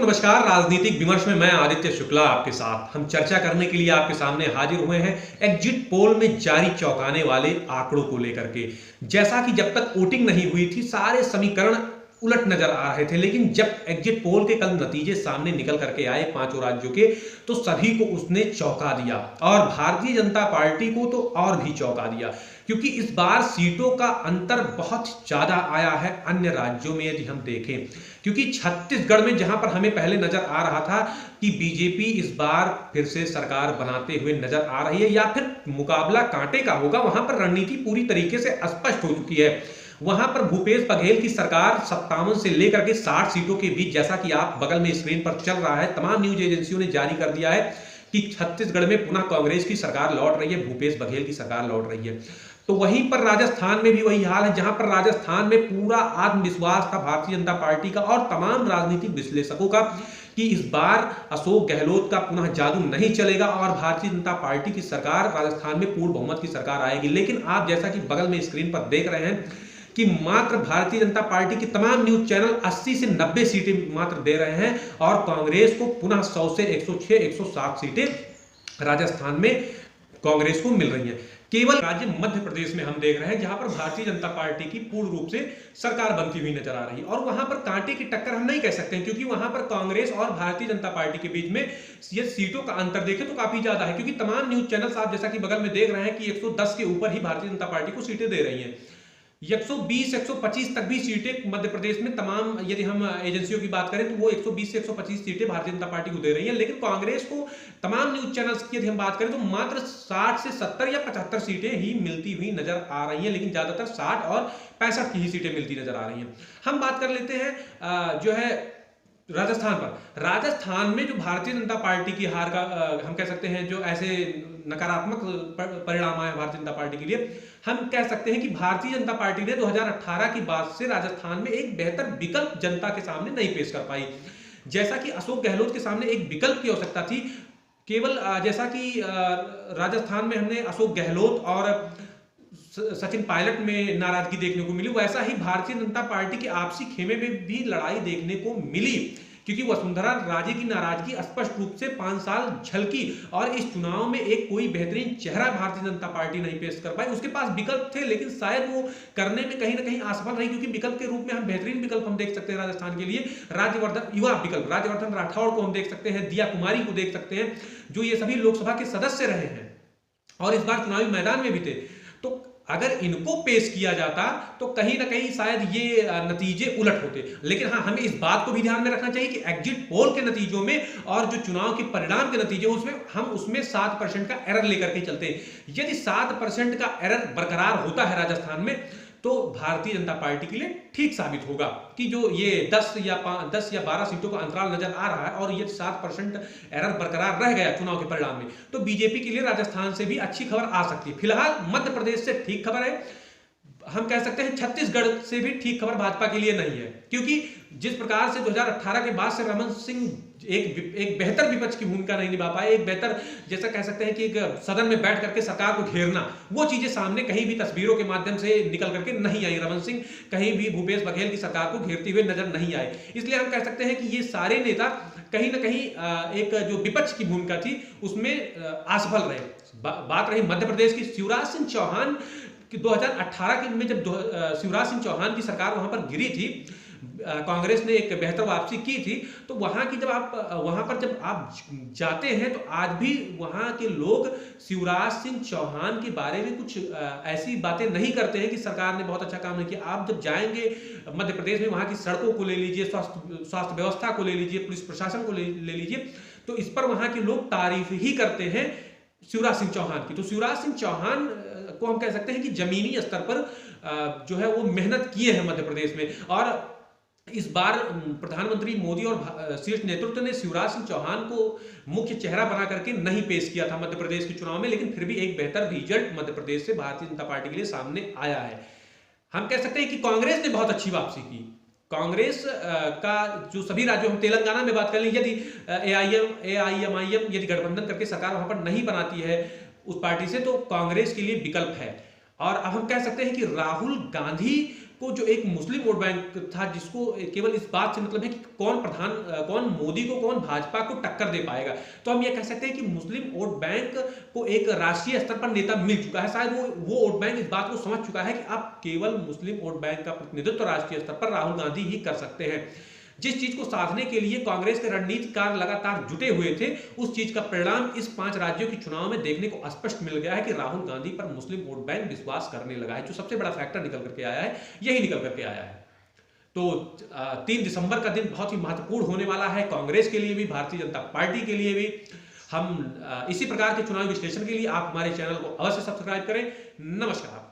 नमस्कार। राजनीतिक विमर्श में मैं आदित्य शुक्ला आपके साथ हम चर्चा करने के लिए आपके सामने हाजिर हुए हैं एग्जिट पोल में जारी चौंकाने वाले आंकड़ों को लेकर के। जैसा कि जब तक वोटिंग नहीं हुई थी सारे समीकरण उलट नजर आ रहे थे, लेकिन जब एग्जिट पोल के कल नतीजे सामने निकल करके आए पांचों राज्यों के, तो सभी को उसने चौंका दिया और भारतीय जनता पार्टी को तो और भी चौंका दिया, क्योंकि इस बार सीटों का अंतर बहुत ज्यादा आया है अन्य राज्यों में यदि हम देखें। क्योंकि छत्तीसगढ़ में जहां पर हमें पहले नजर आ रहा था कि बीजेपी इस बार फिर से सरकार बनाते हुए नजर आ रही है या फिर मुकाबला कांटे का होगा, वहां पर रणनीति पूरी तरीके से स्पष्ट हो चुकी है। वहां पर भूपेश बघेल की सरकार 57 से लेकर के 60 सीटों के बीच, जैसा कि आप बगल में स्क्रीन पर चल रहा है, तमाम न्यूज एजेंसियों ने जारी कर दिया है कि छत्तीसगढ़ में पुनः कांग्रेस की सरकार लौट रही है, भूपेश बघेल की सरकार लौट रही है। तो वहीं पर राजस्थान में भी वही हाल है, जहां पर राजस्थान में पूरा आत्मविश्वास था भारतीय जनता पार्टी का और तमाम राजनीतिक विश्लेषकों का कि इस बार अशोक गहलोत का पुनः जादू नहीं चलेगा और भारतीय जनता पार्टी की सरकार राजस्थान में पूर्ण बहुमत की सरकार आएगी। लेकिन आप जैसा कि बगल में स्क्रीन पर देख रहे हैं कि मात्र भारतीय जनता पार्टी की तमाम न्यूज चैनल 80 से 90 सीटें मात्र दे रहे हैं और कांग्रेस को पुनः 100 से 106 107 सीटें राजस्थान में कांग्रेस को मिल रही हैं। केवल राज्य मध्य प्रदेश में हम देख रहे हैं जहां पर भारतीय जनता पार्टी की पूर्ण रूप से सरकार बनती हुई नजर आ रही है और वहां पर कांटे की टक्कर हम नहीं कह सकते हैं, क्योंकि वहां पर कांग्रेस और भारतीय जनता पार्टी के बीच में ये सीटों का अंतर देखें तो काफी ज्यादा है, क्योंकि तमाम न्यूज चैनल आप जैसा कि बगल में देख रहे हैं कि 110 के ऊपर ही भारतीय जनता पार्टी को सीटें दे रही हैं। 120 125 तक भी सीटें मध्य प्रदेश में तमाम, यदि हम एजेंसियों की बात करें तो वो 120 से 125 सीटें भारतीय जनता पार्टी को दे रही है। लेकिन कांग्रेस को तमाम न्यूज चैनल्स की यदि हम बात करें तो मात्र 60 से 70 या 75 सीटें ही मिलती हुई नजर आ रही हैं, लेकिन ज्यादातर 60 और 65 की ही सीटें मिलती नजर आ रही हैं। हम बात कर लेते हैं जो है राजस्थान पर। राजस्थान में जो भारतीय जनता पार्टी की हार का हम कह सकते हैं, जो ऐसे नकारात्मक परिणाम आए भारतीय जनता पार्टी के लिए, हम कह सकते हैं कि भारतीय जनता पार्टी ने 2018 की बाद से राजस्थान में एक बेहतर विकल्प जनता के सामने नहीं पेश कर पाई। जैसा कि अशोक गहलोत के सामने एक विकल्प की आवश्यकता थी, केवल जैसा कि राजस्थान में हमने अशोक गहलोत और सचिन पायलट में नाराजगी देखने को मिली, वैसा ही भारतीय जनता पार्टी के आपसी खेमे में भी लड़ाई देखने को मिली, क्योंकि वसुंधरा राजे की नाराजगी स्पष्ट रूप से 5 साल झलकी और इस चुनाव में एक कोई बेहतरीन चेहरा भारतीय जनता पार्टी नहीं पेश कर पाई। उसके पास विकल्प थे लेकिन शायद वो करने में कहीं ना कहीं असफल रही, क्योंकि विकल्प के रूप में हम बेहतरीन विकल्प हम देख सकते हैं राजस्थान के लिए राज्यवर्धन, युवा विकल्प राज्यवर्धन राठौड़ को हम देख सकते हैं, दिया कुमारी को देख सकते हैं, जो ये सभी लोकसभा के सदस्य रहे हैं और इस बार चुनावी मैदान में भी थे। तो अगर इनको पेश किया जाता तो कहीं ना कहीं शायद ये नतीजे उलट होते। लेकिन हाँ, हमें इस बात को भी ध्यान में रखना चाहिए कि एग्जिट पोल के नतीजों में और जो चुनाव के परिणाम के नतीजे उसमें हम उसमें 7% का एरर लेकर के चलते हैं। यदि 7% का एरर बरकरार होता है राजस्थान में तो भारतीय जनता पार्टी के लिए ठीक साबित होगा कि जो ये 10 या 12 सीटों का अंतराल नजर आ रहा है और ये 7% एरर बरकरार रह गया चुनाव के परिणाम में, तो बीजेपी के लिए राजस्थान से भी अच्छी खबर आ सकती है। फिलहाल मध्य प्रदेश से ठीक खबर है, हम कह सकते हैं छत्तीसगढ़ से भी ठीक खबर भाजपा के लिए नहीं है, क्योंकि जिस प्रकार से 2018 के बाद से रमन सिंह एक बेहतर विपक्ष की भूमिका नहीं निभा पाए, एक बेहतर जैसा कह सकते हैं कि एक सदन में बैठ करके सरकार को घेरना, वो चीजें सामने कहीं भी तस्वीरों के माध्यम से निकल करके नहीं आई। रमन सिंह कहीं भी भूपेश बघेल की सरकार को घेरते हुए नजर नहीं आए, इसलिए हम कह सकते हैं कि ये सारे नेता कहीं ना कहीं एक जो विपक्ष की भूमिका थी उसमें असफल रहे। बात रही मध्य प्रदेश की, शिवराज सिंह चौहान कि 2018 में जब शिवराज सिंह चौहान की सरकार वहां पर गिरी थी, कांग्रेस ने एक बेहतर वापसी की थी, तो वहां की जब आप वहां पर जब आप जाते हैं तो आज भी वहां के लोग शिवराज सिंह चौहान के बारे में कुछ ऐसी बातें नहीं करते हैं कि सरकार ने बहुत अच्छा काम नहीं किया। आप जब जाएंगे मध्य प्रदेश में, वहां की सड़कों को ले लीजिए, स्वास्थ्य व्यवस्था को ले लीजिए, पुलिस प्रशासन को ले लीजिए, तो इस पर वहां के लोग तारीफ ही करते हैं शिवराज सिंह चौहान की। तो शिवराज सिंह चौहान को हम कह सकते हैं कि जमीनी स्तर पर जो है वो मेहनत किए हैं मध्य प्रदेश में, और इस बार प्रधानमंत्री मोदी और शीर्ष नेतृत्व ने शिवराज सिंह चौहान को मुख्य चेहरा बना करके नहीं पेश किया था मध्य प्रदेश के चुनाव में, लेकिन फिर भी एक बेहतर रिजल्ट मध्य प्रदेश से भारतीय जनता पार्टी के लिए सामने आया है। हम कह सकते हैं कि कांग्रेस ने बहुत अच्छी वापसी की। कांग्रेस का जो सभी राज्यों, हम तेलंगाना में बात कर लें, यदि AIMIM यदि गठबंधन करके सरकार वहां पर नहीं बनाती है उस पार्टी से, तो कांग्रेस के लिए विकल्प है। और अब हम कह सकते हैं कि राहुल गांधी को जो एक मुस्लिम वोट बैंक था, जिसको केवल इस बात से मतलब है कि कौन मोदी को, कौन भाजपा को टक्कर दे पाएगा, तो हम ये कह सकते हैं कि मुस्लिम वोट बैंक को एक राष्ट्रीय स्तर पर नेता मिल चुका है। शायद वो वोट बैंक इस बात को समझ चुका है कि अब केवल मुस्लिम वोट बैंक का प्रतिनिधित्व राष्ट्रीय स्तर पर राहुल गांधी ही कर सकते हैं। जिस चीज को साधने के लिए कांग्रेस के रणनीतिकार लगातार जुटे हुए थे, उस चीज का परिणाम इस 5 राज्यों के चुनाव में देखने को स्पष्ट मिल गया है कि राहुल गांधी पर मुस्लिम वोट बैंक विश्वास करने लगा है। जो सबसे बड़ा फैक्टर निकल करके आया है, यही निकल करके आया है। तो 3 दिसंबर का दिन बहुत ही महत्वपूर्ण होने वाला है, कांग्रेस के लिए भी, भारतीय जनता पार्टी के लिए भी। हम इसी प्रकार के चुनावी विश्लेषण के लिए आप हमारे चैनल को अवश्य सब्सक्राइब करें। नमस्कार।